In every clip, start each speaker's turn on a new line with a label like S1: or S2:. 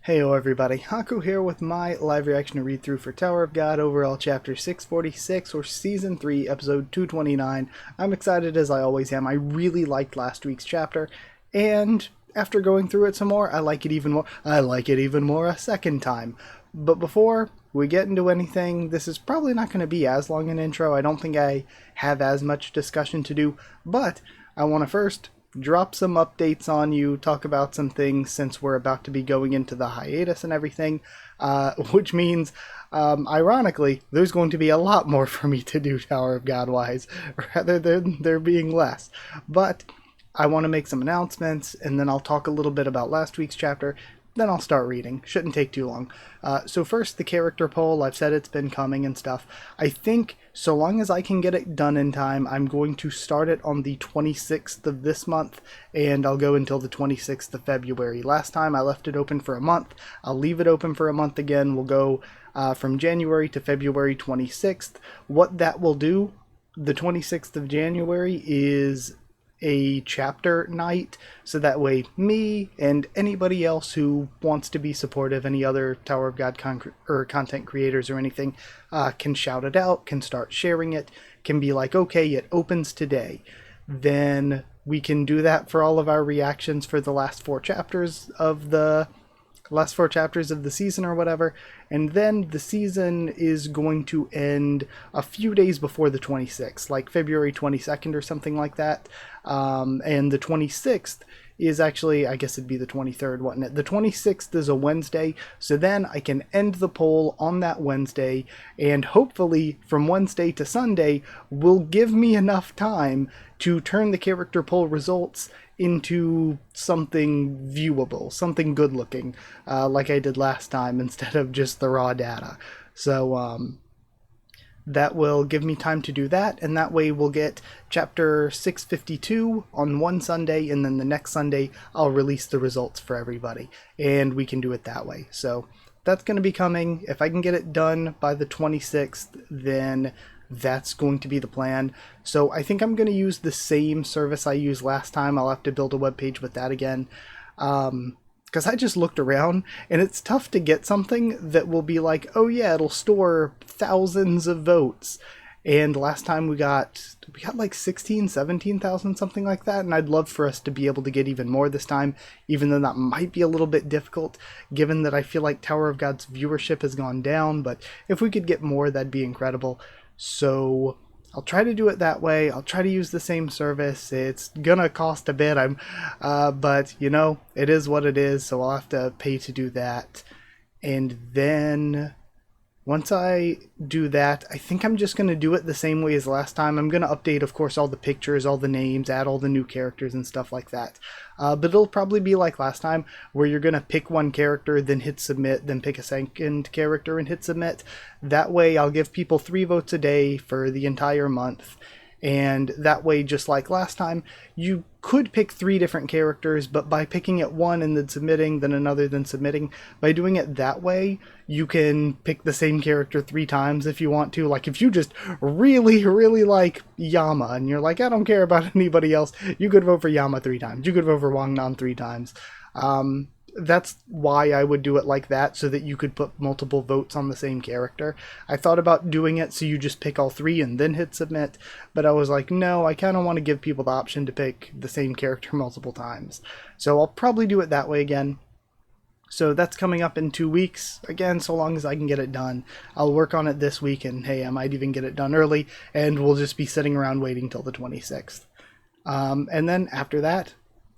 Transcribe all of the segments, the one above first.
S1: Heyo everybody, Haku here with my live reaction to read through for Tower of God overall chapter 646 or season 3 episode 229. I'm excited as I always am. I really liked last week's chapter, and after going through it some more, I like it even more. I like it even more a second time. But before we get into anything, this is probably not going to be as long an intro. I don't think I have as much discussion to do, but I want to first drop some updates on you, talk about some things since we're about to be going into the hiatus and everything, which means, ironically, there's going to be a lot more for me to do Tower of God wise, rather than there being less. But I want to make some announcements, and then I'll talk a little bit about last week's chapter, then I'll start reading. Shouldn't take too long. So first, the character poll. I've said it's been coming and stuff. I think so long as I can get it done in time, I'm going to start it on the 26th of this month, and I'll go until the 26th of February. Last time I left it open for a month. I'll leave it open for a month again. We'll go from January to February 26th. What that will do, the 26th of January is a chapter night, so that way me and anybody else who wants to be supportive, any other Tower of God content creators or anything, can shout it out, can start sharing it, can be like, okay, it opens today. Then we can do that for all of our reactions for the last four chapters of the season or whatever, and then the season is going to end a few days before the 26th, like February 22nd or something like that, and the 26th is actually, I guess it'd be the 23rd, wouldn't it? The 26th is a Wednesday, so then I can end the poll on that Wednesday, and hopefully from Wednesday to Sunday will give me enough time to turn the character poll results into something viewable, something good looking, like I did last time instead of just the raw data. So that will give me time to do that, and that way we'll get chapter 652 on one Sunday, and then the next Sunday I'll release the results for everybody, and we can do it that way. So that's going to be coming. If I can get it done by the 26th, then that's going to be the plan. So I think I'm going to use the same service I used last time. I'll have to build a web page with that again, because I just looked around and it's tough to get something that will be like, oh yeah, it'll store thousands of votes. And last time we got like 17,000, something like that, and I'd love for us to be able to get even more this time, even though that might be a little bit difficult, given that I feel like Tower of God's viewership has gone down, but if we could get more, that'd be incredible. So I'll try to do it that way. I'll try to use the same service. It's gonna cost a bit, but you know, it is what it is, so I'll have to pay to do that. And then once I do that, I think I'm just going to do it the same way as last time. I'm going to update, of course, all the pictures, all the names, add all the new characters and stuff like that. But it'll probably be like last time, where you're going to pick one character, then hit submit, then pick a second character and hit submit. That way I'll give people 3 votes a day for the entire month. And that way, just like last time, you could pick 3 different characters, but by picking it one and then submitting, then another, then submitting, by doing it that way, you can pick the same character 3 times if you want to. Like, if you just really, really like Yama, and you're like, I don't care about anybody else, you could vote for Yama 3 times. You could vote for Wang Nan 3 times. That's why I would do it like that, so that you could put multiple votes on the same character. I thought about doing it so you just pick all 3 and then hit submit, but I was like, no, I kind of want to give people the option to pick the same character multiple times. So I'll probably do it that way again. So that's coming up in 2 weeks. Again, so long as I can get it done. I'll work on it this week, and hey, I might even get it done early, and we'll just be sitting around waiting till the 26th. And then after that,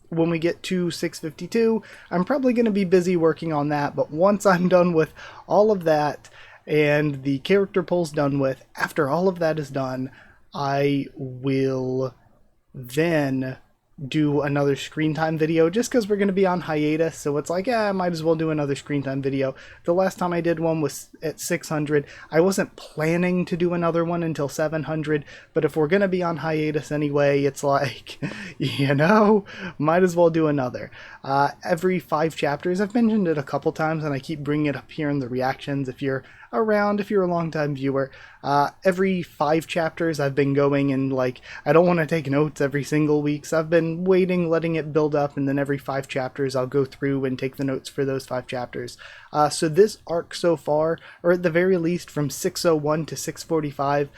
S1: when we get to 652, I'm probably going to be busy working on that, but once I'm done with all of that and the character poll's done with, after all of that is done, I will then do another screen time video, just because we're going to be on hiatus, so it's like, yeah, I might as well do another screen time video. The last time I did one was at 600. I wasn't planning to do another one until 700, but if we're going to be on hiatus anyway, it's like, you know, might as well do another. Every 5 chapters, I've mentioned it a couple times, and I keep bringing it up here in the reactions if you're around, if you're a long-time viewer. Every 5 chapters I've been going and, like, I don't want to take notes every single week, so I've been been waiting, letting it build up, and then every 5 chapters I'll go through and take the notes for those 5 chapters. So this arc so far, or at the very least from 601 to 645,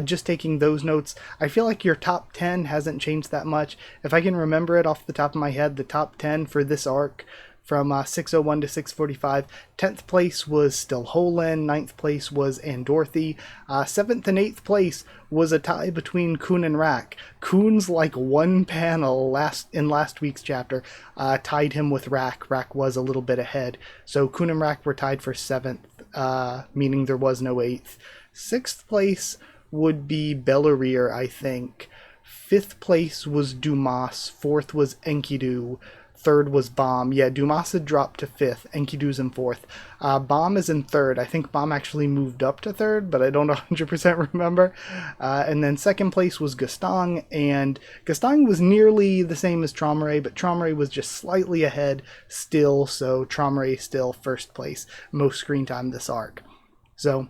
S1: just taking those notes, I feel like your top 10 hasn't changed that much. If I can remember it off the top of my head, the top 10 for this arc from 601 to 645, 10th place was still Holin, 9th place was Andorthi, 7th and 8th place was a tie between Kun and Rak. Kun's like one panel in last week's chapter tied him with Rak. Rak was a little bit ahead. So Kun and Rak were tied for 7th, meaning there was no 8th. 6th place would be Bellerir, I think. 5th place was Dumas, 4th was Enkidu, 3rd was Bomb. Yeah, Dumas had dropped to 5th. Enkidu's in 4th. Bomb is in 3rd. I think Bomb actually moved up to 3rd, but I don't 100% remember. And then 2nd place was Gastang, and Gastang was nearly the same as Traumerei, but Traumerei was just slightly ahead still, so Traumerei still 1st place. Most screen time this arc. So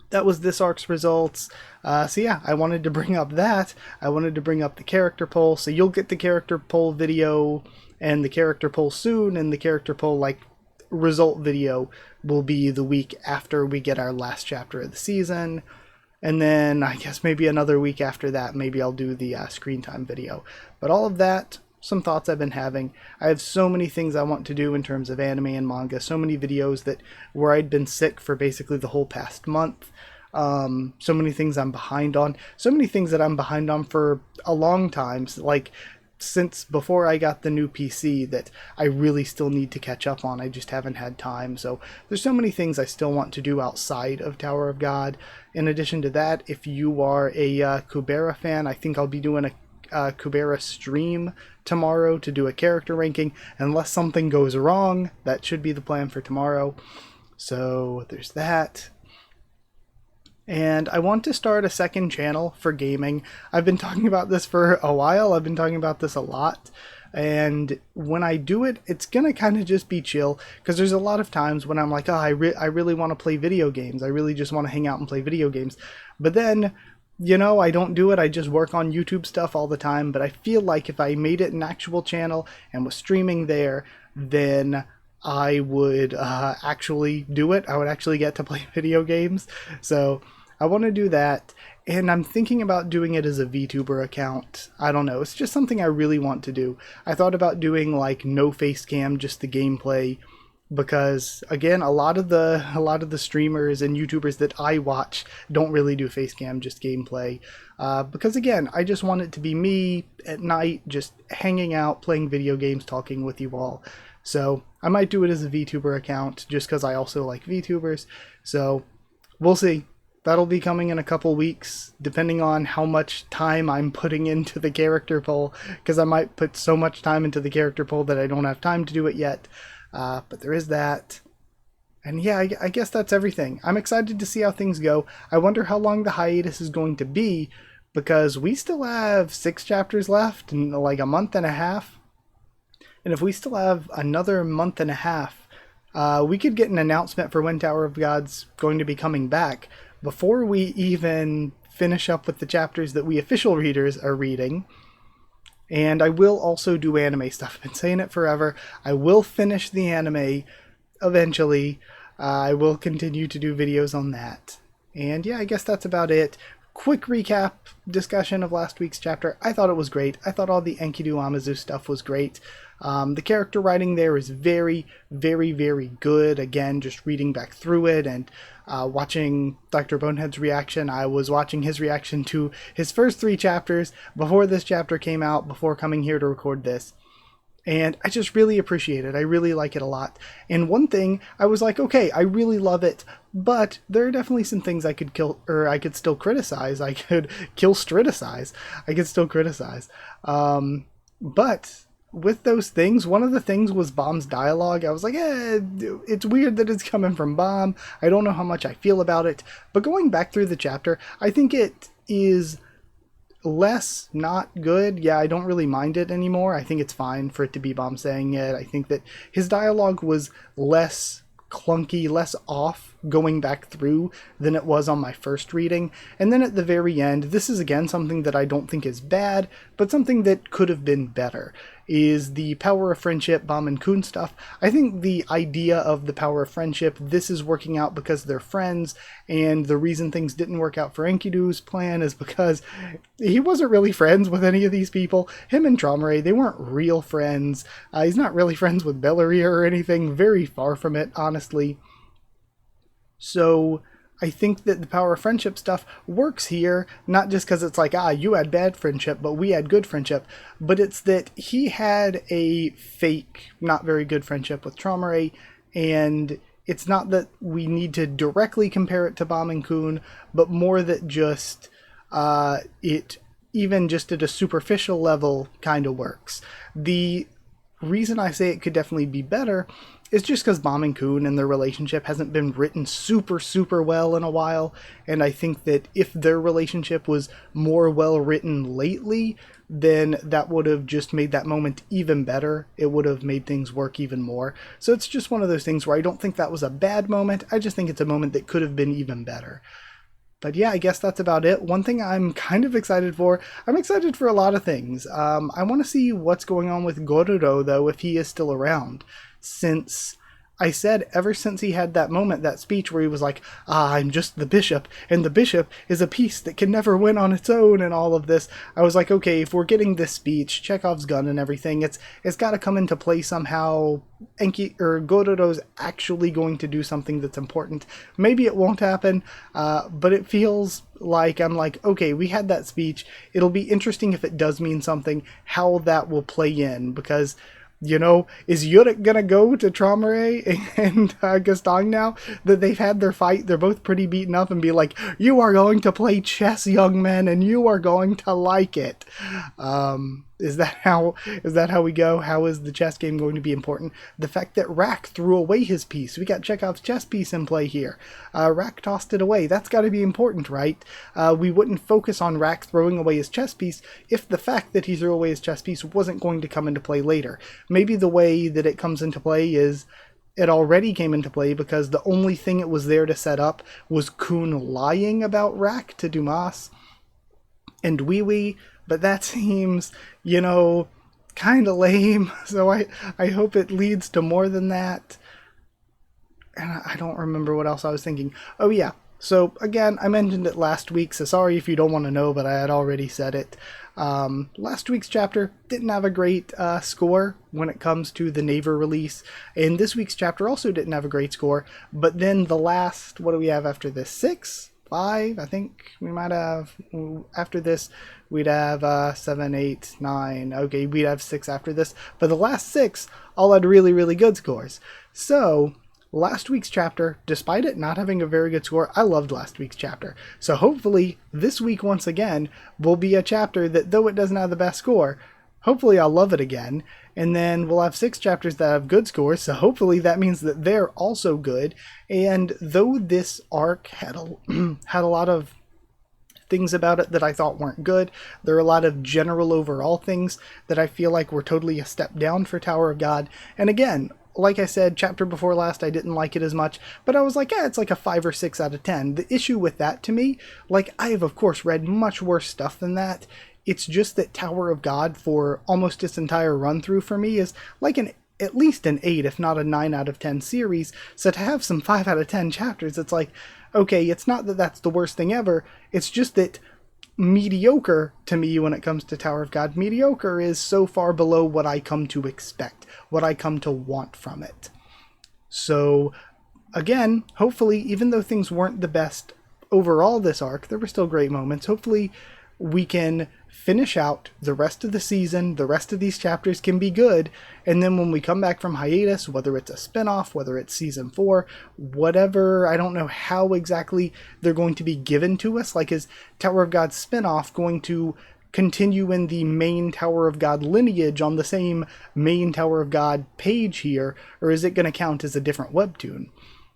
S1: that was this arc's results. So yeah, I wanted to bring up that. I wanted to bring up the character poll, so you'll get the character poll video and the character poll soon, and the character poll like result video will be the week after we get our last chapter of the season. And then I guess maybe another week after that, maybe I'll do the screen time video. But all of that, some thoughts I've been having. I have so many things I want to do in terms of anime and manga, so many videos where I'd been sick for basically the whole past month. So many things I'm behind on, so many things that I'm behind on for a long time, like since before I got the new PC, that I really still need to catch up on. I just haven't had time. So there's so many things I still want to do outside of Tower of God. In addition to that, if you are a Kubera fan, I think I'll be doing a Kubera stream tomorrow to do a character ranking, unless something goes wrong. That should be the plan for tomorrow. So there's that. And I want to start a second channel for gaming. I've been talking about this for a while. I've been talking about this a lot. And when I do it, it's going to kind of just be chill. Because there's a lot of times when I'm like, oh, I really want to play video games. I really just want to hang out and play video games. But then, you know, I don't do it. I just work on YouTube stuff all the time. But I feel like if I made it an actual channel and was streaming there, then I would actually do it. I would actually get to play video games. So I want to do that, and I'm thinking about doing it as a VTuber account. I don't know, it's just something I really want to do. I thought about doing like no face cam, just the gameplay, because again, a lot of the streamers and YouTubers that I watch don't really do face cam, just gameplay. Because again, I just want it to be me at night, just hanging out, playing video games, talking with you all. So I might do it as a VTuber account, just because I also like VTubers. So we'll see. That'll be coming in a couple weeks, depending on how much time I'm putting into the character poll, because I might put so much time into the character poll that I don't have time to do it yet. But there is that. And yeah, I guess that's everything. I'm excited to see how things go. I wonder how long the hiatus is going to be, because we still have 6 chapters left in like a month and a half. And if we still have another month and a half, we could get an announcement for when Tower of God's going to be coming back before we even finish up with the chapters that we official readers are reading. And I will also do anime stuff. I've been saying it forever. I will finish the anime eventually. I will continue to do videos on that. And yeah, I guess that's about it. Quick recap discussion of last week's chapter. I thought it was great. I thought all the Enkidu Amazu stuff was great. The character writing there is very, very, very good. Again, just reading back through it and watching Dr. Bonehead's reaction. I was watching his reaction to his first 3 chapters before this chapter came out, before coming here to record this. And I just really appreciate it. I really like it a lot. And one thing, I was like, okay, I really love it, but there are definitely some things I could I could still criticize. I could criticize. I could still criticize. But with those things, one of the things was Bomb's dialogue. I was like, it's weird that it's coming from Bomb. I don't know how much I feel about it. But going back through the chapter, I think it is less not good. Yeah, I don't really mind it anymore. I think it's fine for it to be Bomb saying it. I think that his dialogue was less clunky, less off going back through than it was on my first reading. And then at the very end, this is again something that I don't think is bad, but something that could have been better, is the power of friendship, Bam and Kun stuff. I think the idea of the power of friendship, this is working out because they're friends, and the reason things didn't work out for Enkidu's plan is because he wasn't really friends with any of these people. Him and Traumerei, they weren't real friends. He's not really friends with Belleria or anything, very far from it, honestly. So I think that the power of friendship stuff works here, not just because it's like, you had bad friendship, but we had good friendship, but it's that he had a fake, not very good friendship with Traumerei, and it's not that we need to directly compare it to Bam and Kun, but more that just it, even just at a superficial level, kind of works. The reason I say it could definitely be better is just because Bam and Kun and their relationship hasn't been written super well in a while, and I think that if their relationship was more well written lately, then that would have just made that moment even better. It would have made things work even more. So it's just one of those things where I don't think that was a bad moment, I just think it's a moment that could have been even better. But yeah, I guess that's about it. One thing I'm kind of excited for, I'm excited for a lot of things. I want to see what's going on with Gororo, though, if he is still around. Since I said ever since he had that moment, that speech where he was like, I'm just the bishop, and the bishop is a piece that can never win on its own, and all of this, I was like, okay, if we're getting this speech, Chekhov's gun and everything, it's got to come into play somehow. Gororo's actually going to do something that's important. Maybe it won't happen, but it feels like I'm like, okay, we had that speech. It'll be interesting if it does mean something, how that will play in, because is Yurik gonna go to Traumerei and Gastang now that they've had their fight? They're both pretty beaten up, and be like, you are going to play chess, young men, and you are going to like it. Is that how we go? How is the chess game going to be important? The fact that Rack threw away his piece. We got Chekhov's chess piece in play here. Rack tossed it away. That's got to be important, right? We wouldn't focus on Rack throwing away his chess piece if the fact that he threw away his chess piece wasn't going to come into play later. Maybe the way that it comes into play is it already came into play because the only thing it was there to set up was Kun lying about Rack to Dumas and Wee Wee, but that seems, kind of lame, so I hope it leads to more than that. And I don't remember what else I was thinking. Oh yeah, so again, I mentioned it last week, so sorry if you don't want to know, but I had already said it. Last week's chapter didn't have a great score when it comes to the Naver release, and this week's chapter also didn't have a great score, but then the last, what do we have after this? 6? 5? I think we might have, after this, we'd have 7, 8, 9. Okay, we'd have 6 after this, but the last 6 all had really good scores. So last week's chapter, despite it not having a very good score, I loved last week's chapter. So hopefully this week once again will be a chapter that, though it doesn't have the best score, hopefully I'll love it again. And then we'll have 6 chapters that have good scores, so hopefully that means that they're also good. And though this arc had a lot of things about it that I thought weren't good, there are a lot of general overall things that I feel like were totally a step down for Tower of God. And again, like I said, chapter before last, I didn't like it as much, but I was like, yeah, it's like a 5 or 6 out of 10. The issue with that to me, like, I have of course read much worse stuff than that. It's just that Tower of God, for almost its entire run through for me, is like at least an 8, if not a 9 out of 10 series. So to have some 5 out of 10 chapters, it's like, okay, it's not that that's the worst thing ever. It's just that mediocre to me when it comes to Tower of God, mediocre is so far below what I come to expect, what I come to want from it. So again, hopefully, even though things weren't the best overall this arc, there were still great moments. Hopefully we can finish out the rest of the season, the rest of these chapters can be good, and then when we come back from hiatus, whether it's a spinoff, whether it's season 4, whatever, I don't know how exactly they're going to be given to us. Like, is Tower of God spinoff going to continue in the main Tower of God lineage on the same main Tower of God page here, or is it going to count as a different webtoon?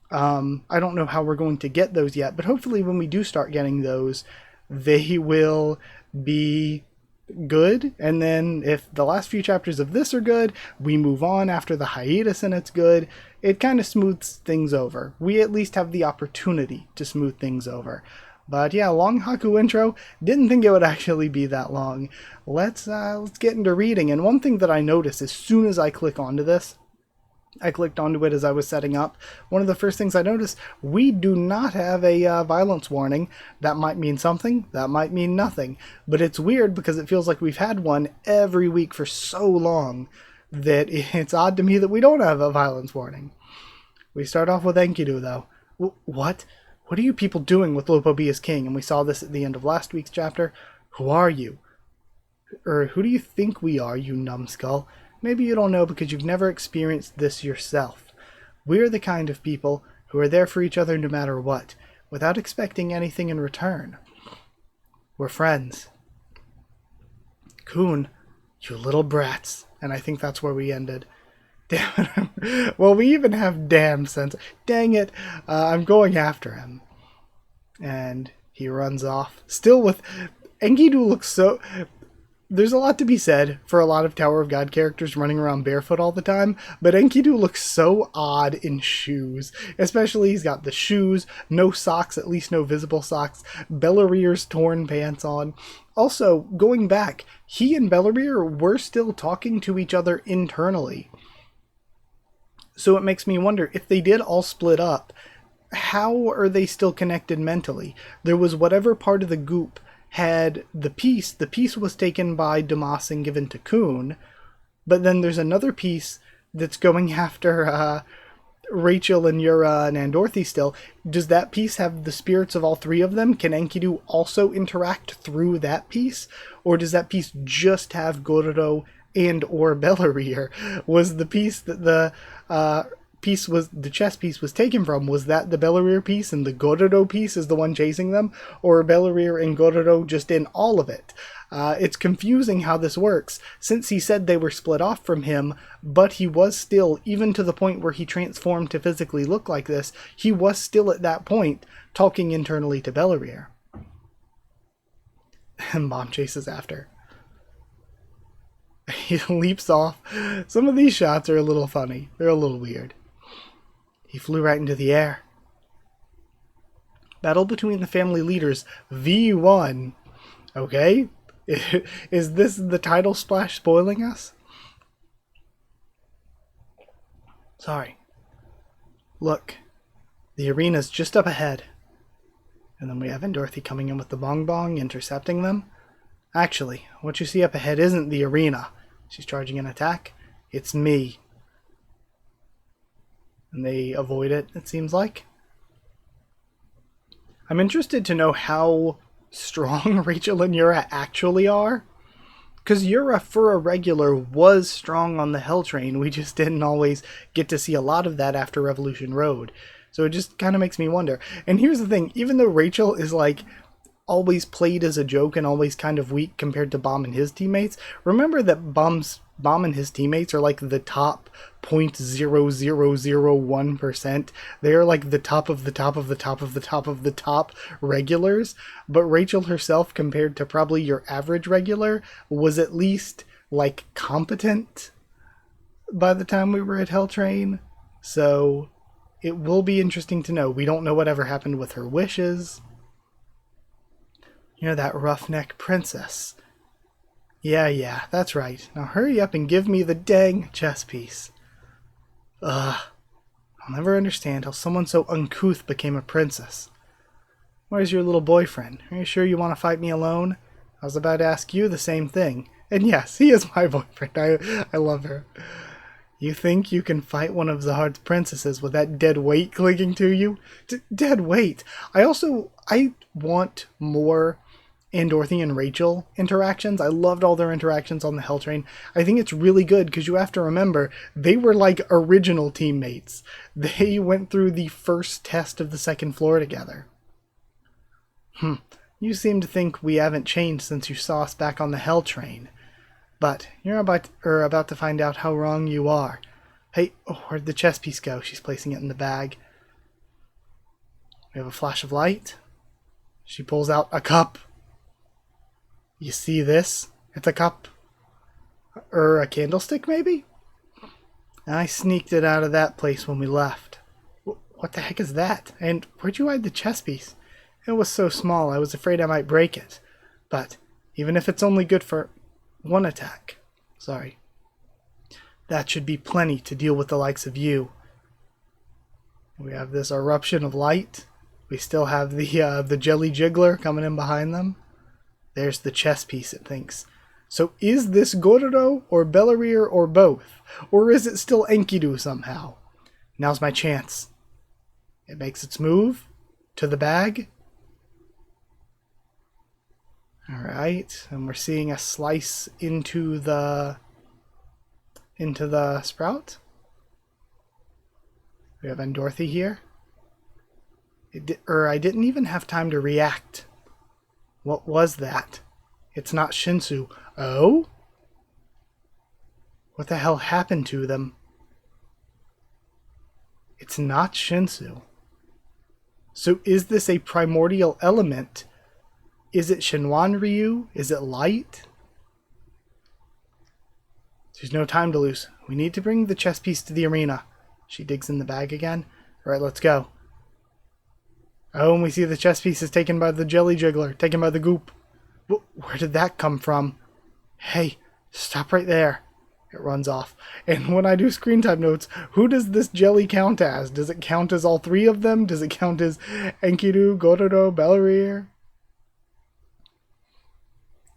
S1: I don't know how we're going to get those yet, but hopefully when we do start getting those, they will be good, and then if the last few chapters of this are good, we move on after the hiatus and it's good. It kind of smooths things over. We at least have the opportunity to smooth things over. But yeah, long Haku intro. Didn't think it would actually be that long. Let's get into reading. And one thing that I noticed as soon as I click onto this, I clicked onto it as I was setting up. One of the first things I noticed, we do not have a violence warning. That might mean something, that might mean nothing. But it's weird because it feels like we've had one every week for so long that it's odd to me that we don't have a violence warning. We start off with Enkidu, though. What? What are you people doing with Lopo B as king? And we saw this at the end of last week's chapter. Who are you? Or who do you think we are, you numbskull? Maybe you don't know because you've never experienced this yourself. We're the kind of people who are there for each other no matter what, without expecting anything in return. We're friends. Kun, you little brats. And I think that's where we ended. Damn it. Well, we even have damn sense. Dang it. I'm going after him. And he runs off. Still with... Enkidu looks so... There's a lot to be said for a lot of Tower of God characters running around barefoot all the time, but Enkidu looks so odd in shoes. Especially he's got the shoes, no socks, at least no visible socks, Bellarier's torn pants on. Also, going back, he and Bellarier were still talking to each other internally. So it makes me wonder, if they did all split up, how are they still connected mentally? There was whatever part of the goop had the piece was taken by Damas and given to Kun, but then there's another piece that's going after Rachel and Yura and Andorthi still. Does that piece have the spirits of all three of them? Can Enkidu also interact through that piece? Or does that piece just have Gororo and or Bellarier? Was the piece that the chess piece was taken from, was that the Bellarier piece and the Gororo piece is the one chasing them? Or are Bellarier and Gororo just in all of it? It's confusing how this works, since he said they were split off from him, but he was still, even to the point where he transformed to physically look like this, he was still at that point talking internally to Bellarier. And Mom chases after. He leaps off. Some of these shots are a little funny. They're a little weird. He flew right into the air. Battle between the family leaders, V1. Okay? Is this the title splash spoiling us? Sorry. Look. The arena's just up ahead. And then we have Andorthi coming in with the bong bong, intercepting them. Actually, what you see up ahead isn't the arena. She's charging an attack. It's me. And they avoid it, it seems like. I'm interested to know how strong Rachel and Yura actually are. Because Yura, for a regular, was strong on the Hell Train. We just didn't always get to see a lot of that after Revolution Road. So it just kind of makes me wonder. And here's the thing, even though Rachel is like always played as a joke and always kind of weak compared to Bomb and his teammates, remember that Bomb and his teammates are like the top 0.0001%. They are like the top of the top of the top of the top of the top regulars, but Rachel herself, compared to probably your average regular, was at least like competent by the time we were at Hell Train. So it will be interesting to know. We don't know whatever happened with her wishes. You know, that roughneck princess. Yeah, that's right. Now hurry up and give me the dang chess piece. I'll never understand how someone so uncouth became a princess. Where's your little boyfriend? Are you sure you want to fight me alone? I was about to ask you the same thing. And yes, he is my boyfriend. I love her. You think you can fight one of Zahar's princesses with that dead weight clinging to you? Dead weight. I want more Andorthi and Rachel interactions. I loved all their interactions on the Hell Train. I think it's really good because you have to remember, they were like original teammates. They went through the first test of the second floor together. You seem to think we haven't changed since you saw us back on the Hell Train. But you're about to find out how wrong you are. Hey, where'd the chess piece go? She's placing it in the bag. We have a flash of light. She pulls out a cup. You see this? It's a cup. Or a candlestick, maybe? I sneaked it out of that place when we left. What the heck is that? And where'd you hide the chess piece? It was so small, I was afraid I might break it. But even if it's only good for one attack, sorry, that should be plenty to deal with the likes of you. We have this eruption of light. We still have the jelly jiggler coming in behind them. There's the chess piece, it thinks. So is this Gororo or Bellerir or both? Or is it still Enkidu somehow? Now's my chance. It makes its move to the bag. Alright, and we're seeing a slice into the sprout. We have Endorthy here. I didn't even have time to react. What was that? It's not Shinsu. Oh? What the hell happened to them? It's not Shinsu. So is this a primordial element? Is it Shinwan Ryu? Is it light? There's no time to lose. We need to bring the chess piece to the arena. She digs in the bag again. Alright, let's go. Oh, and we see the chess piece is taken by the jelly jiggler, taken by the goop. Where did that come from? Hey, stop right there. It runs off. And when I do screen time notes, who does this jelly count as? Does it count as all three of them? Does it count as Enkidu, Gororo, Bellerir?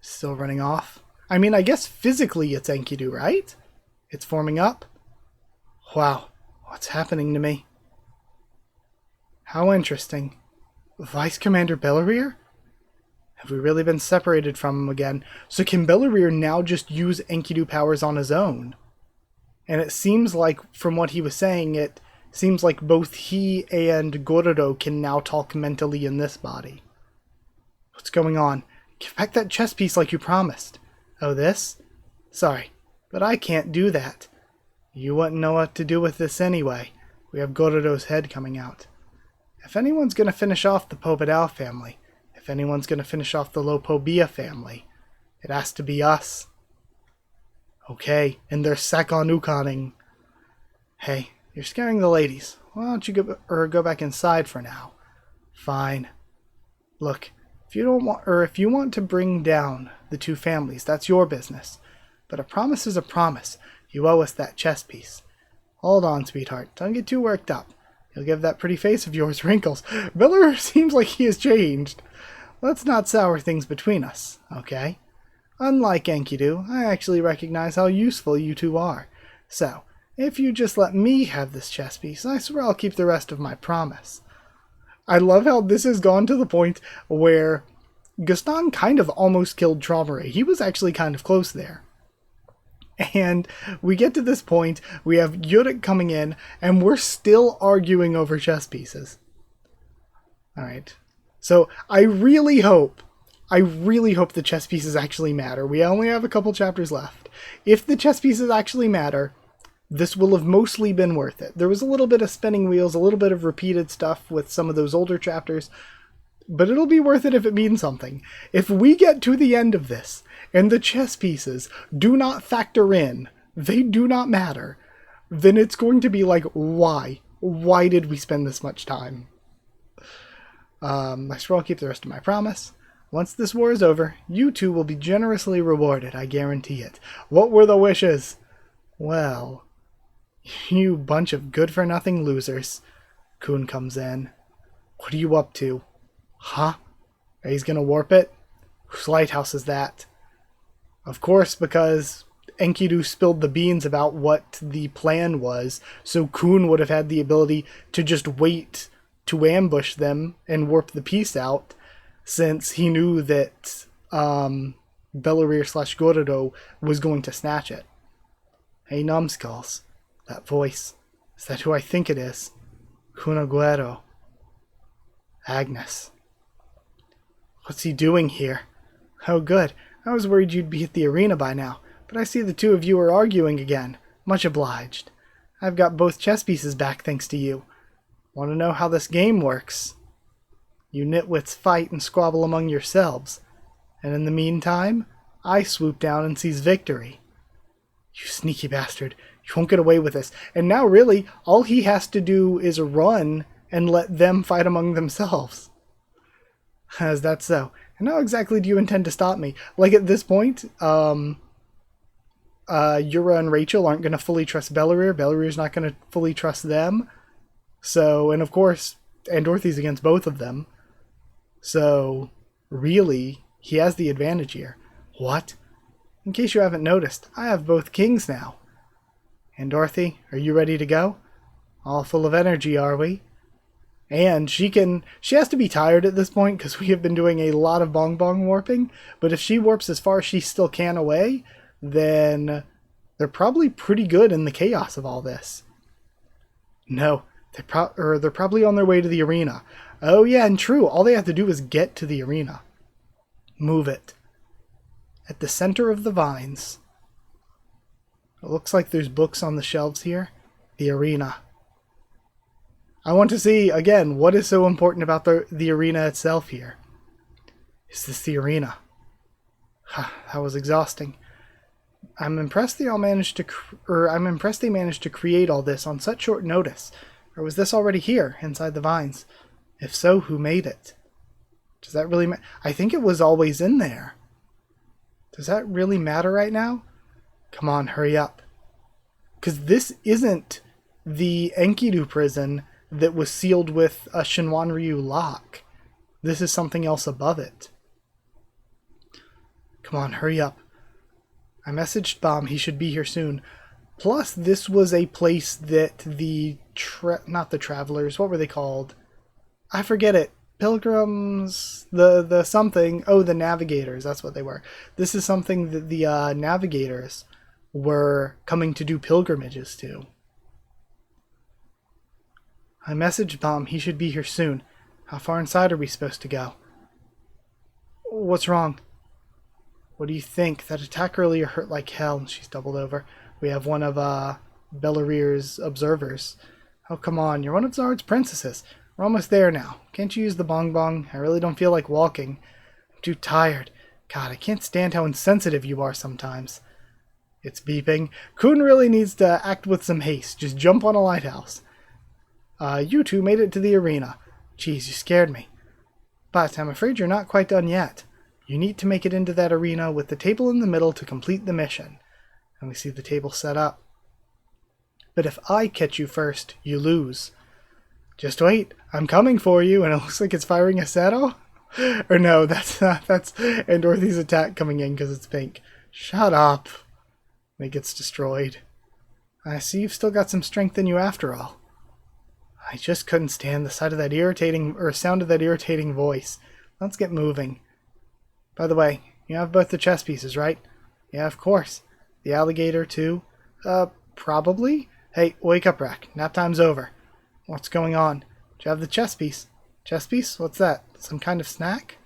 S1: Still running off. I mean, I guess physically it's Enkidu, right? It's forming up. Wow, what's happening to me? How interesting. Vice Commander Bellerir? Have we really been separated from him again? So can Bellerir now just use Enkidu powers on his own? And it seems like, from what he was saying, it seems like both he and Gororo can now talk mentally in this body. What's going on? Give back that chess piece like you promised. Oh, this? Sorry, but I can't do that. You wouldn't know what to do with this anyway. We have Gororo's head coming out. If anyone's going to finish off the Pobedao family, if anyone's going to finish off the Lopobia family, it has to be us. Okay, and they're Sakon-ukoning. Hey, you're scaring the ladies. Why don't you go back inside for now? Fine. Look, if you want to bring down the two families, that's your business. But a promise is a promise. You owe us that chess piece. Hold on, sweetheart. Don't get too worked up. You'll give that pretty face of yours wrinkles. Bellerir seems like he has changed. Let's not sour things between us, okay? Unlike Enkidu, I actually recognize how useful you two are. So, if you just let me have this chess piece, I swear I'll keep the rest of my promise. I love how this has gone to the point where Gaston kind of almost killed Traumere. He was actually kind of close there. And we get to this point, we have Yurik coming in, and we're still arguing over chess pieces. Alright. So, I really hope the chess pieces actually matter. We only have a couple chapters left. If the chess pieces actually matter, this will have mostly been worth it. There was a little bit of spinning wheels, a little bit of repeated stuff with some of those older chapters, but it'll be worth it if it means something. If we get to the end of this, and the chess pieces do not factor in, they do not matter, then it's going to be like, why? Why did we spend this much time? I swear I'll keep the rest of my promise. Once this war is over, you two will be generously rewarded, I guarantee it. What were the wishes? Well, you bunch of good-for-nothing losers. Kun comes in. What are you up to? Huh? He's gonna warp it? Whose lighthouse is that? Of course, because Enkidu spilled the beans about what the plan was, so Kun would have had the ability to just wait to ambush them and warp the piece out, since he knew that Bellerir/Gororo was going to snatch it. Hey, numbskulls. That voice. Is that who I think it is? Kunaguero. Agnes. What's he doing here? Oh, good. I was worried you'd be at the arena by now, but I see the two of you are arguing again. Much obliged. I've got both chess pieces back thanks to you. Want to know how this game works? You nitwits fight and squabble among yourselves. And in the meantime, I swoop down and seize victory. You sneaky bastard. You won't get away with this. And now really, all he has to do is run and let them fight among themselves. Is that so? And how exactly do you intend to stop me? Like at this point, Yura and Rachel aren't going to fully trust Bellarire. Bellarire's not going to fully trust them. So, and of course, and Dorothy's against both of them. So, really, he has the advantage here. What? In case you haven't noticed, I have both kings now. And Dorothy, are you ready to go? All full of energy, are we? And she has to be tired at this point because we have been doing a lot of bong warping. But if she warps as far as she still can away, then they're probably pretty good in the chaos of all this. No, they're probably on their way to the arena. Oh yeah, and true, all they have to do is get to the arena. Move it. At the center of the vines. It looks like there's books on the shelves here. The arena. I want to see, again, what is so important about the arena itself here. Is this the arena? That was exhausting. I'm impressed they managed to create all this on such short notice. Or was this already here, inside the vines? If so, who made it? Does that really matter? I think it was always in there. Does that really matter right now? Come on, hurry up. Because this isn't the Enkidu prison that was sealed with a Shinwanryu lock. This is something else above it. Come on, hurry up. I messaged Bomb, he should be here soon. Plus, this was a place that not the travelers, what were they called? I forget it. Pilgrims, the something, oh, the navigators, that's what they were. This is something that the navigators were coming to do pilgrimages to. I messaged Bomb, he should be here soon. How far inside are we supposed to go? What's wrong? What do you think? That attack earlier hurt like hell. She's doubled over. We have one of Bellarire's observers. Oh, come on. You're one of Zard's princesses. We're almost there now. Can't you use the bong? I really don't feel like walking. I'm too tired. God, I can't stand how insensitive you are sometimes. It's beeping. Kun really needs to act with some haste. Just jump on a lighthouse. You two made it to the arena. Geez, you scared me. But I'm afraid you're not quite done yet. You need to make it into that arena with the table in the middle to complete the mission. And we see the table set up. But if I catch you first, you lose. Just wait, I'm coming for you, and it looks like it's firing a saddle? Or no, that's and Dorothy's attack coming in because it's pink. Shut up. And it gets destroyed. I see you've still got some strength in you after all. I just couldn't stand the sound of that irritating voice. Let's get moving. By the way, you have both the chess pieces, right? Yeah, of course. The alligator, too? Probably? Hey, wake up, Rack. Nap time's over. What's going on? Do you have the chess piece? Chess piece? What's that? Some kind of snack?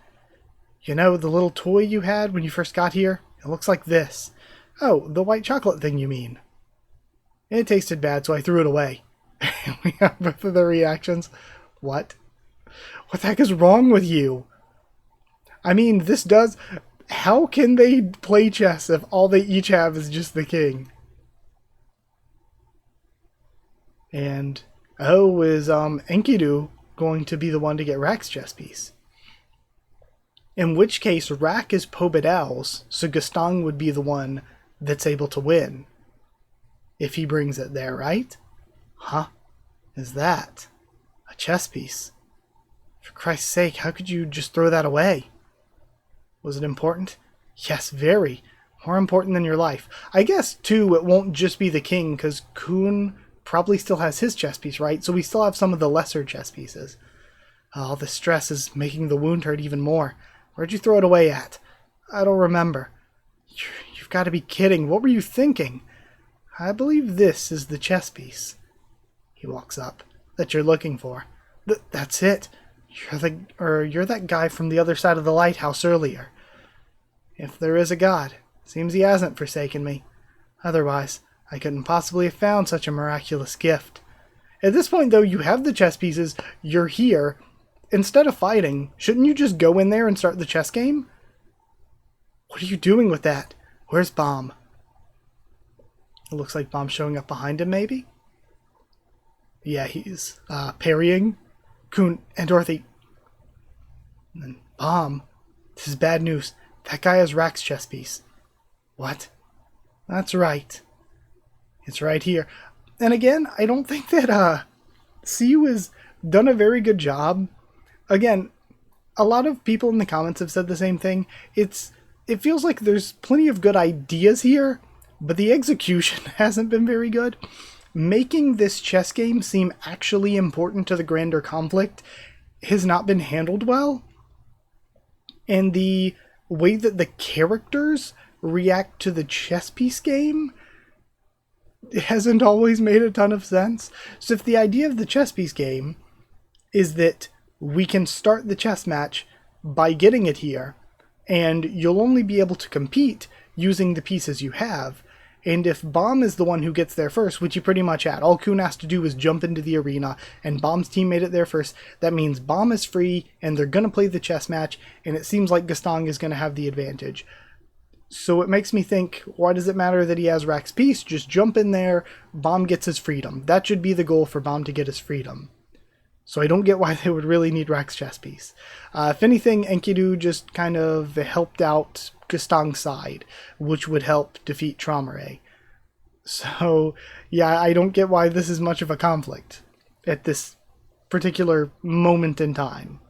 S1: You know, the little toy you had when you first got here? It looks like this. Oh, the white chocolate thing, you mean? It tasted bad, so I threw it away. We have both of the reactions. What? What the heck is wrong with you? I mean, this does... How can they play chess if all they each have is just the king? And... Oh, is Enkidu going to be the one to get Rack's chess piece? In which case, Rack is Pobedal's, so Gastang would be the one that's able to win. If he brings it there, right? Huh? Is that a chess piece? For Christ's sake, how could you just throw that away? Was it important? Yes, very. More important than your life. I guess, too, it won't just be the king, because Kun probably still has his chess piece, right? So we still have some of the lesser chess pieces. Oh, the stress is making the wound hurt even more. Where'd you throw it away at? I don't remember. You've got to be kidding. What were you thinking? I believe this is the chess piece. He walks up. That you're looking for. That's it. You're that guy from the other side of the lighthouse earlier. If there is a God, seems he hasn't forsaken me. Otherwise, I couldn't possibly have found such a miraculous gift. At this point, though, you have the chess pieces. You're here. Instead of fighting, shouldn't you just go in there and start the chess game? What are you doing with that? Where's Bomb? It looks like Bomb's showing up behind him, maybe? Yeah, he's parrying Kun and Dorothy. And then Bomb. This is bad news. That guy has Rack's chess piece. What? That's right. It's right here. And again, I don't think that Siu has done a very good job. Again, a lot of people in the comments have said the same thing. It feels like there's plenty of good ideas here, but the execution hasn't been very good. Making this chess game seem actually important to the grander conflict has not been handled well. And the way that the characters react to the chess piece game hasn't always made a ton of sense. So if the idea of the chess piece game is that we can start the chess match by getting it here, and you'll only be able to compete using the pieces you have, and if Bomb is the one who gets there first, which he pretty much had, all Kun has to do is jump into the arena, and Bomb's team made it there first, that means Bomb is free, and they're going to play the chess match, and it seems like Gaston is going to have the advantage. So it makes me think, why does it matter that he has Rack's piece? Just jump in there, Bomb gets his freedom. That should be the goal for Bomb, to get his freedom. So I don't get why they would really need Rack's chess piece. If anything, Enkidu just kind of helped out Gaston's side, which would help defeat Traumare. So, yeah, I don't get why this is much of a conflict at this particular moment in time.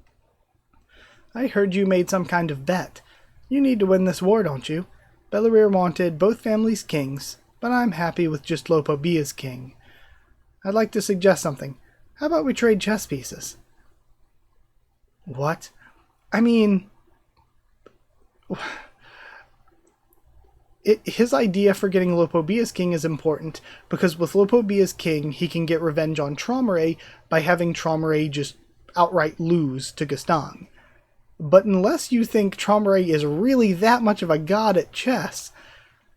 S1: I heard you made some kind of bet. You need to win this war, don't you? Belarir wanted both families' kings, but I'm happy with just Lopobia's king. I'd like to suggest something. How about we trade chess pieces? What? I mean... his idea for getting Lopobia's king is important, because with Lopobia's king, he can get revenge on Traumare by having Traumare just outright lose to Gaston. But unless you think Traumare is really that much of a god at chess,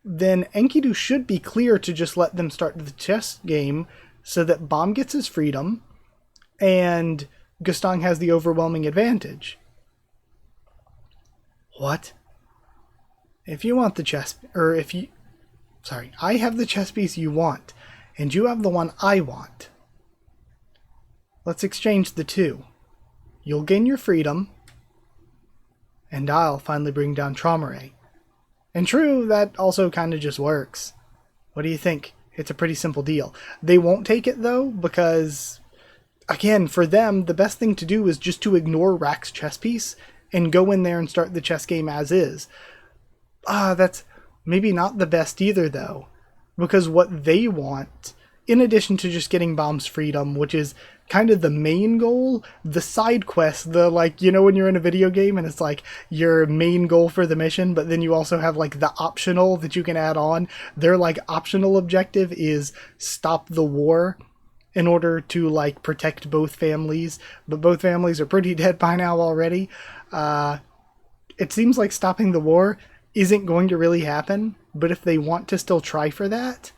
S1: then Enkidu should be clear to just let them start the chess game so that Bomb gets his freedom and Gaston has the overwhelming advantage. What? If you want the chess... I have the chess piece you want, and you have the one I want. Let's exchange the two. You'll gain your freedom, and I'll finally bring down Traumare. And true, that also kind of just works. What do you think? It's a pretty simple deal. They won't take it, though, because, again, for them, the best thing to do is just to ignore Rack's chess piece and go in there and start the chess game as is. That's maybe not the best either, though, because what they want, in addition to just getting Bomb's freedom, which is kind of the main goal, the side quest, when you're in a video game and it's like your main goal for the mission, but then you also have like the optional that you can add on. Their like optional objective is stop the war in order to like protect both families, but both families are pretty dead by now already. It seems like stopping the war isn't going to really happen, but if they want to still try for that,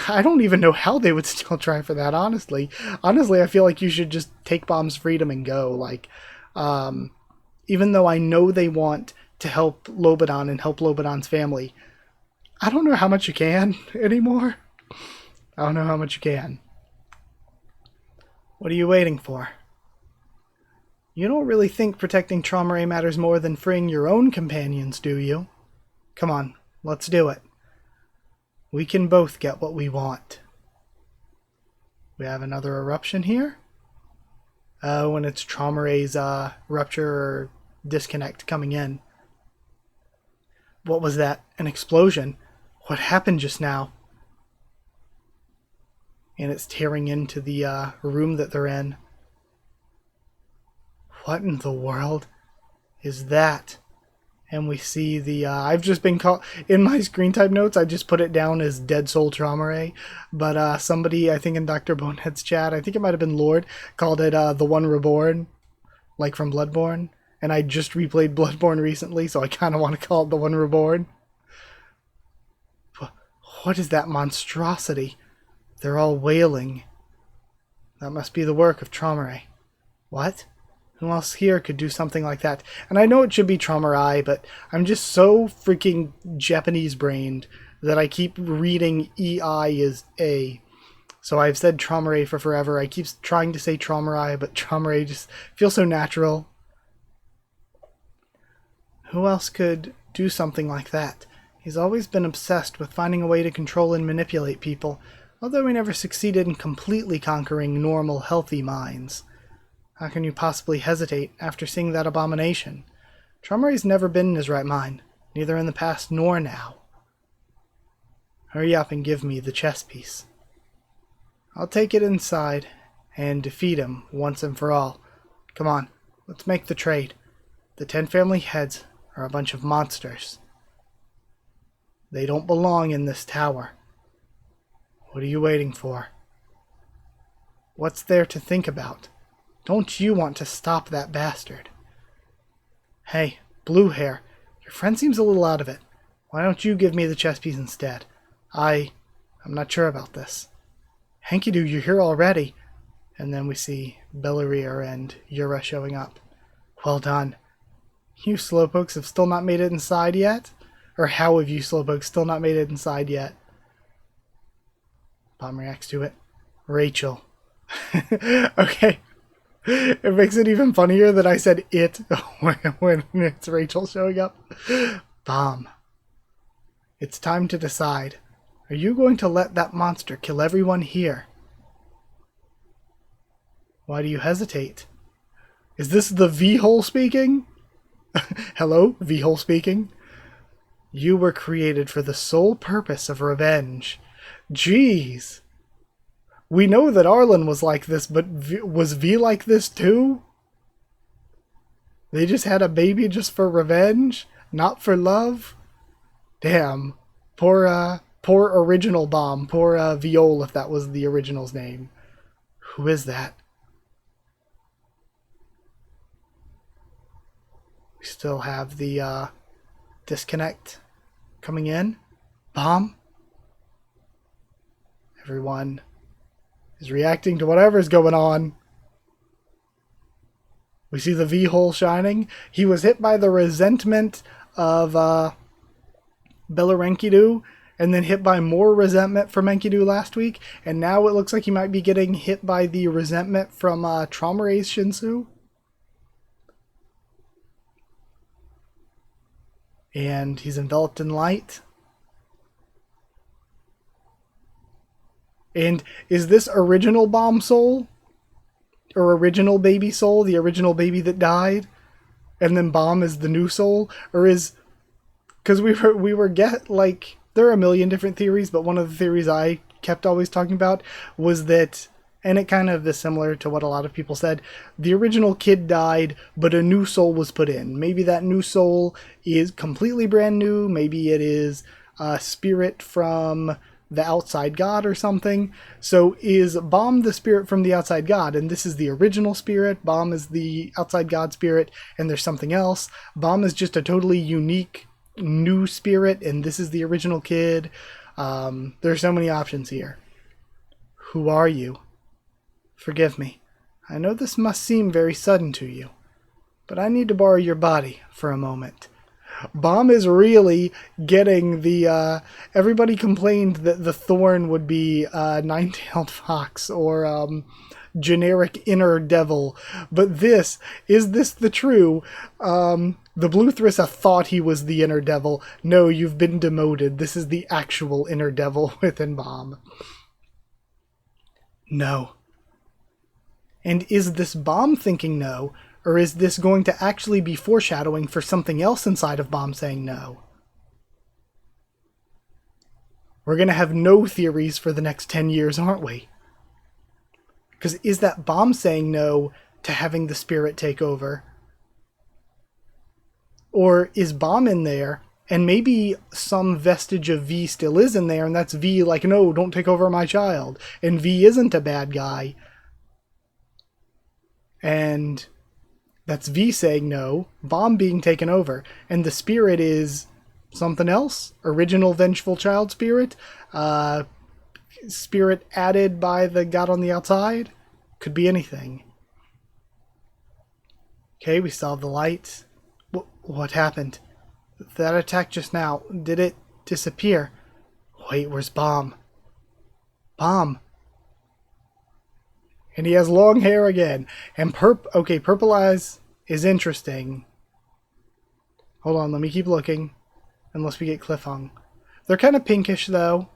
S1: I don't even know how they would still try for that, honestly. Honestly, I feel like you should just take Bomb's freedom and go. Even though I know they want to help Lobadan and help Lobadan's family, I don't know how much you can anymore. I don't know how much you can. What are you waiting for? You don't really think protecting Traumare matters more than freeing your own companions, do you? Come on, let's do it. We can both get what we want. We have another eruption here. When it's Traumare's rupture or disconnect coming in. What was that? An explosion? What happened just now? And it's tearing into the room that they're in. What in the world is that? And we see the, I've just been called, in my screen type notes, I just put it down as Dead Soul Traumare, but somebody, I think in Dr. Bonehead's chat, I think it might have been Lord, called it The One Reborn, like from Bloodborne, and I just replayed Bloodborne recently, so I kind of want to call it The One Reborn. What is that monstrosity? They're all wailing. That must be the work of Traumare. What? Who else here could do something like that? And I know it should be Traumarai, but I'm just so freaking Japanese-brained that I keep reading EI as A. So I've said Traumarai for forever. I keep trying to say Traumarai, but Traumarai just feels so natural. Who else could do something like that? He's always been obsessed with finding a way to control and manipulate people, although he never succeeded in completely conquering normal, healthy minds. How can you possibly hesitate after seeing that abomination? Traumarai's never been in his right mind, neither in the past nor now. Hurry up and give me the chess piece. I'll take it inside and defeat him once and for all. Come on, let's make the trade. The 10 family heads are a bunch of monsters. They don't belong in this tower. What are you waiting for? What's there to think about? Don't you want to stop that bastard? Hey, blue hair, your friend seems a little out of it. Why don't you give me the chess piece instead? I'm not sure about this. Hanky-Doo, you're here already. And then we see Belleria and Yura showing up. Well done. You slowpokes have still not made it inside yet? Or how have you slowpokes still not made it inside yet? Bomb reacts to it. Rachel. Okay. It makes it even funnier that I said it when it's Rachel showing up. Bomb. It's time to decide. Are you going to let that monster kill everyone here? Why do you hesitate? Is this the V-hole speaking? Hello, V-hole speaking? You were created for the sole purpose of revenge. Jeez. We know that Arlen was like this, but was V like this too? They just had a baby just for revenge? Not for love? Damn. Poor original Bomb. Poor Viol, if that was the original's name. Who is that? We still have the disconnect coming in. Bomb? Everyone is reacting to whatever's going on. We see the V-hole shining. He was hit by the resentment of Enkidu, and then hit by more resentment from Enkidu last week, and now it looks like he might be getting hit by the resentment from Traumarai's Shinsu. And he's enveloped in light. And is this original Bomb Soul? Or original baby soul? The original baby that died? And then Bomb is the new soul? Or is... Because we were there are a million different theories, but one of the theories I kept always talking about was that, and it kind of is similar to what a lot of people said, the original kid died, but a new soul was put in. Maybe that new soul is completely brand new. Maybe it is a spirit from the outside god or something. So is Bomb the spirit from the outside god, and this is the original spirit? Bomb is the outside god spirit, and there's something else. Bomb is just a totally unique new spirit, and this is the original kid. There's so many options here. Who are you? Forgive me. I know this must seem very sudden to you, but I need to borrow your body for a moment. Bomb is really getting the, everybody complained that the Thorn would be Nine-Tailed Fox or generic inner devil, but is this the true, the Blue Thrissa thought he was the inner devil. No, you've been demoted. This is the actual inner devil within Bomb. No. And is this Bomb thinking no? Or is this going to actually be foreshadowing for something else inside of Bomb saying no? We're going to have no theories for the next 10 years, aren't we? Because is that Bomb saying no to having the spirit take over? Or is Bomb in there, and maybe some vestige of V still is in there, and that's V like, no, don't take over my child. And V isn't a bad guy. And... that's V saying no, Bomb being taken over, and the spirit is something else? Original vengeful child spirit? Spirit added by the god on the outside? Could be anything. Okay, we still have the lights. What happened? That attack just now, did it disappear? Wait, where's Bomb? Bomb! And he has long hair again. And okay, Purple Eyes is interesting. Hold on, let me keep looking. Unless we get Cliffhung. They're kind of pinkish, though.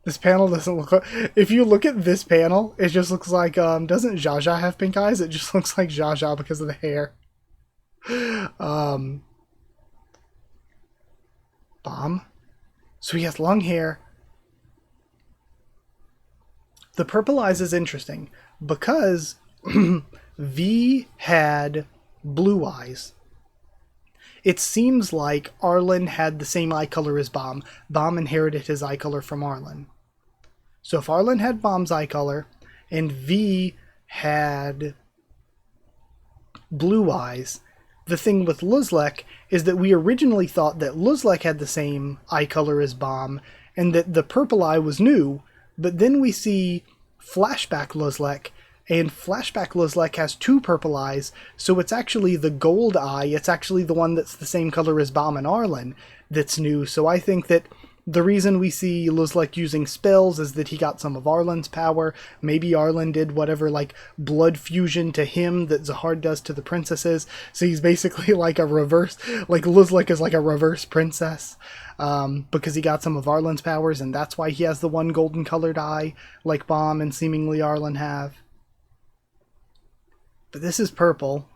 S1: This panel doesn't look like... If you look at this panel, it just looks like... doesn't Zsa Zsa have pink eyes? It just looks like Zsa Zsa because of the hair. Bomb? So he has long hair. The Purple Eyes is interesting because V had blue eyes. It seems like Arlen had the same eye color as Bomb. Bomb inherited his eye color from Arlen. So if Arlen had Bomb's eye color and V had blue eyes, the thing with Luzlek is that we originally thought that Luzlek had the same eye color as Bomb and that the purple eye was new, but then we see Flashback Luzlek, and Flashback Luzlek has two purple eyes, so it's actually the gold eye, it's actually the one that's the same color as Bomb and Arlen that's new. So I think that the reason we see Luzlek using spells is that he got some of Arlen's power. Maybe Arlen did whatever, like, blood fusion to him that Zahard does to the princesses. So he's basically like a reverse, like Luzlek is like a reverse princess. Because he got some of Arlen's powers, and that's why he has the one golden colored eye, like Bomb and seemingly Arlen have. But this is purple,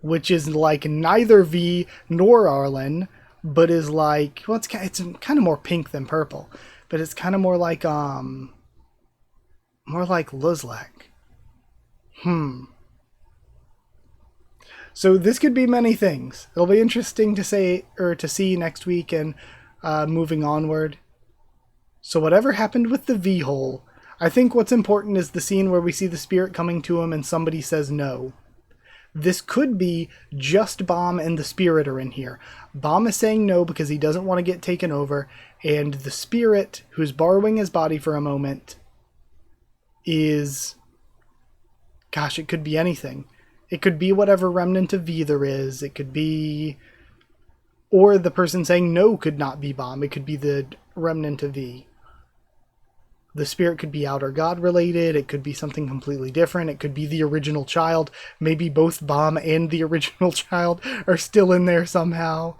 S1: which is like neither V nor Arlen, but is like, well, it's kind of more pink than purple, but it's kind of more like Luzlek. So this could be many things. It'll be interesting to see next week and moving onward. So whatever happened with the V-hole, I think what's important is the scene where we see the spirit coming to him and somebody says no. This could be just Bomb and the spirit are in here. Bomb is saying no because he doesn't want to get taken over, and the spirit, who's borrowing his body for a moment, is... Gosh, it could be anything. It could be whatever remnant of V there is. It could be... Or the person saying no could not be Bomb. It could be the remnant of V. The spirit could be outer god related. It could be something completely different. It could be the original child. Maybe both Bomb and the original child are still in there somehow.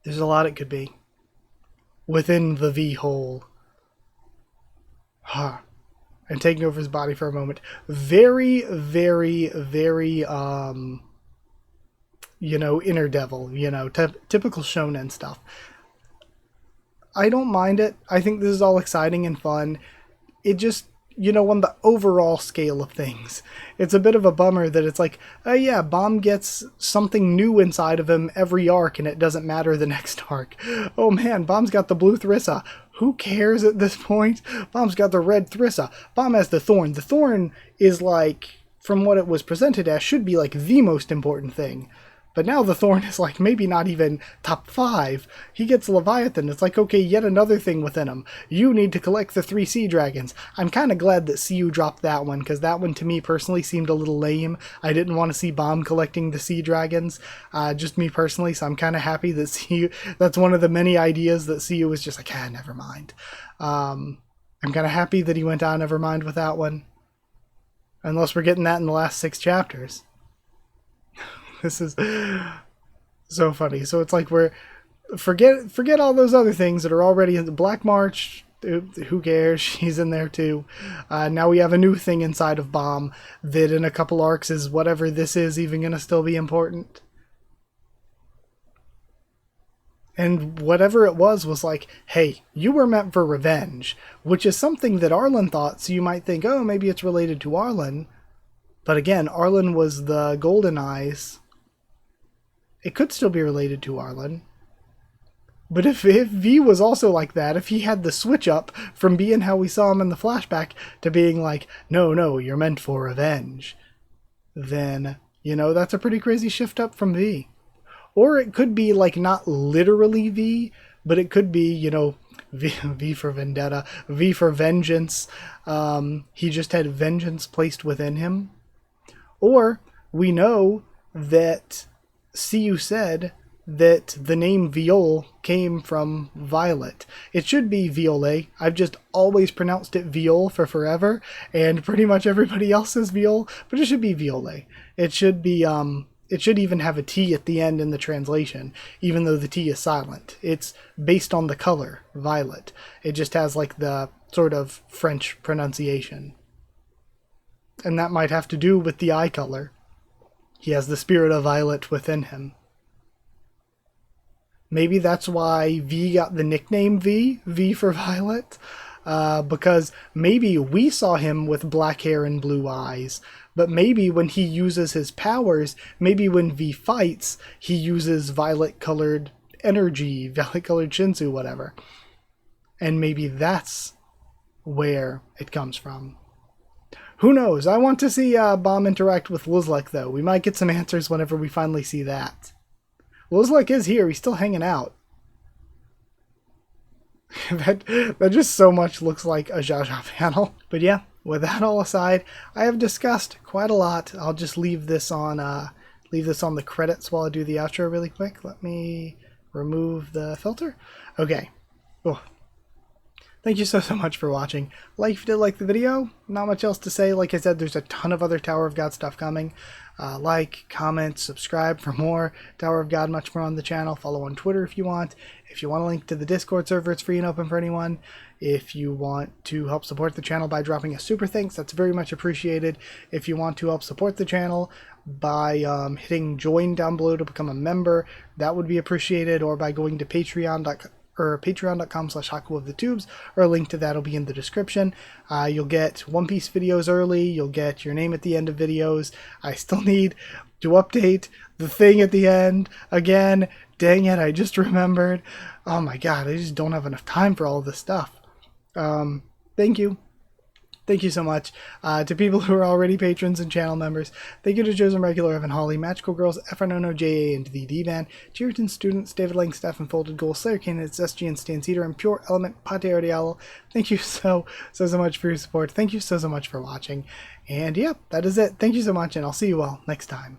S1: There's a lot it could be. Within the V-hole. And taking over his body for a moment. Very, very, very, inner devil, typical shonen stuff. I don't mind it. I think this is all exciting and fun. It just, on the overall scale of things, it's a bit of a bummer that it's like, oh yeah, Bomb gets something new inside of him every arc and it doesn't matter the next arc. Oh man, Bomb's got the blue Thrissa. Who cares at this point? Bomb's got the red Thrissa. Bomb has the Thorn. The Thorn is like, from what it was presented as, should be like the most important thing. But now the Thorn is like maybe not even top 5. He gets Leviathan. It's like, okay, yet another thing within him. You need to collect the 3 sea dragons. I'm kind of glad that CU dropped that one, because that one to me personally seemed a little lame. I didn't want to see Bomb collecting the sea dragons, just me personally, so I'm kind of happy that CU, that's one of the many ideas that CU was just like, never mind. I'm kind of happy that he went on never mind with that one. Unless we're getting that in the last 6 chapters. This is so funny. So it's like we're forget all those other things that are already in the Black March. Who cares? She's in there too. Now we have a new thing inside of Bomb that in a couple arcs is whatever this is even going to still be important. And whatever it was like, hey, you were meant for revenge, which is something that Arlen thought, so you might think, oh, maybe it's related to Arlen. But again, Arlen was the Golden Eyes. It could still be related to Arlen. But if V was also like that, if he had the switch up from being how we saw him in the flashback to being like, no, you're meant for revenge, then, that's a pretty crazy shift up from V. Or it could be like not literally V, but it could be, V for vendetta, V for vengeance. He just had vengeance placed within him. Or we know that Siu said that the name Viol came from Violet. It should be Violet. I've just always pronounced it Viol for forever, and pretty much everybody else says Viol, but it should be Violet. It should be, it should even have a T at the end in the translation, even though the T is silent. It's based on the color, violet. It just has like the sort of French pronunciation. And that might have to do with the eye color. He has the spirit of violet within him. Maybe that's why V got the nickname V for Violet, because maybe we saw him with black hair and blue eyes, but maybe when he uses his powers, maybe when V fights, he uses violet-colored energy, violet-colored Shinsu, whatever. And maybe that's where it comes from. Who knows? I want to see Bomb interact with Luzlek, though. We might get some answers whenever we finally see that. Luzlek is here. He's still hanging out. that just so much looks like a Jaja panel. But yeah, with that all aside, I have discussed quite a lot. I'll just leave this on the credits while I do the outro really quick. Let me remove the filter. Okay. Oh. Thank you so much for watching. Like if you did like the video. Not much else to say. Like I said, there's a ton of other Tower of God stuff coming. Like, comment, subscribe for more Tower of God, much more on the channel. Follow on Twitter if you want. If you want a link to the Discord server, it's free and open for anyone. If you want to help support the channel by dropping a super thanks, that's very much appreciated. If you want to help support the channel by hitting join down below to become a member, that would be appreciated, or by going to patreon.com/HakuOfTheTubes, or a link to that will be in the description. You'll get One Piece videos early, you'll get your name at the end of videos. I still need to update the thing at the end again. Dang it, I just remembered. Oh my god, I just don't have enough time for all of this stuff. Thank you. Thank you so much to people who are already patrons and channel members. Thank you to Chosen Regular, Evan Hawley, Magical Girls, Efranono, JA, and the D-Van, Cheerton Students, David Langstaff, and Folded Gold, Slayer Candidates, SG, and Stan Cedar, and Pure Element, Pate Ardialo. Thank you so much for your support. Thank you so much for watching. And yeah, that is it. Thank you so much, and I'll see you all next time.